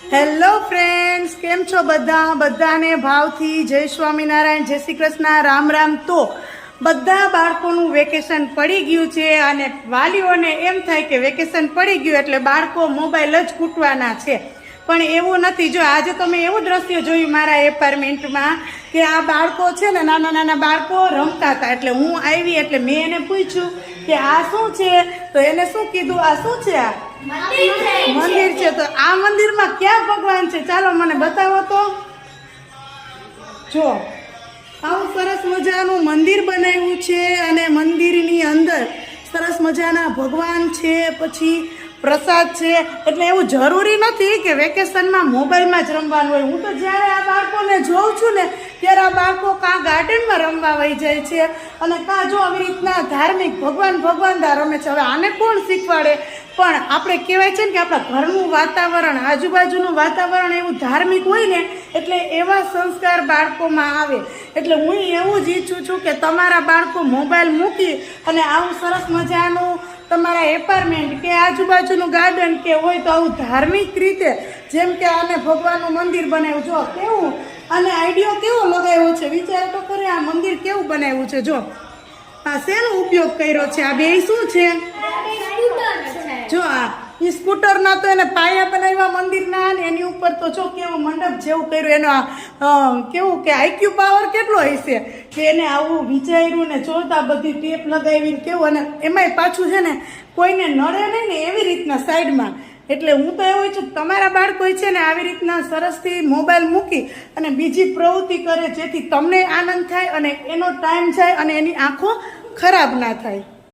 Hello friends, કેમ છો બધાને ભાવથી જય સ્વામિનારાયણ, જય શ્રી કૃષ્ણ, રામ રામ। તો બધા બાળકોનું વેકેશન પડી ગયું છે અને વાલીઓને એમ થાય કે વેકેશન પડી ગયું એટલે બાળકો મોબાઈલ જ કૂટવાના છે, પણ એવું નથી। જો આજે તમે એવું દ્રશ્ય જોયું મારા એપાર્ટમેન્ટમાં કે આ બાળકો છે ને, નાના નાના બાળકો રમતા હતા, એટલે હું આવી એટલે મેં એને પૂછ્યું કે આ શું છે, તો એને શું કીધું, આ શું છે, આ મંદિર છે। તો આ મંદિરમાં ક્યાં ભગવાન છે, ચાલો મને બતાવો તો। જો આવું સરસ મજાનું મંદિર બનાવ્યું છે અને મંદિરની અંદર સરસ મજાના ભગવાન છે, પછી પ્રસાદ છે। એટલે એવું જરૂરી નથી કે વેકેશનમાં મોબાઈલમાં જ રમવાનું હોય। હું તો જ્યારે આ બાળકોને જોઉં છું ને ત્યારે આ બાળકો કાં ગાર્ડનમાં રમવા વહી જાય છે અને કાં જો આવી રીતના ધાર્મિક ભગવાન રમે છે। હવે આને કોણ શીખવાડે, પણ આપણે કહેવાય છે ને કે આપણા ઘરનું વાતાવરણ, આજુબાજુનું વાતાવરણ એવું ધાર્મિક હોય ને એટલે એવા સંસ્કાર બાળકોમાં આવે। એટલે હું એવું જ ઈચ્છું છું કે તમારા બાળકો મોબાઈલ મૂકી અને આવું સરસ મજાનું તમારા એપાર્ટમેન્ટ કે આજુબાજુનું ગાર્ડન કે હોય તો આવું ધાર્મિક રીતે, જેમ કે આને ભગવાનનું મંદિર બનાવ્યું, જો કેવું અને આઈડિયો કેવો લગાવ્યો છે, વિચાર તો કરે આ મંદિર કેવું બનાવ્યું છે। જો આ શેનો ઉપયોગ કર્યો છે, આ બે શું છે, જો આ સ્કૂટરના તો એને પાયા બનાવ્યા મંદિરના, ને એની ઉપર તો જો કેવું મંડપ જેવું કર્યું, એનો કેવું કે આઈક્યુ પાવર કેટલો હશે કે એને આવું વિચાર્યું ને જોતા બધી ટેપ લગાવીને કેવું, અને એમાંય પાછું છે ને કોઈને નડે નહીં ને એવી રીતના સાઈડમાં। એટલે હું તો એવું છું તમારા બાળકો છે ને આવી રીતના સરસથી મોબાઈલ મૂકી અને બીજી પ્રવૃત્તિ કરે, જેથી તમને આનંદ થાય અને એનો ટાઈમ જાય અને એની આંખો ખરાબ ના થાય।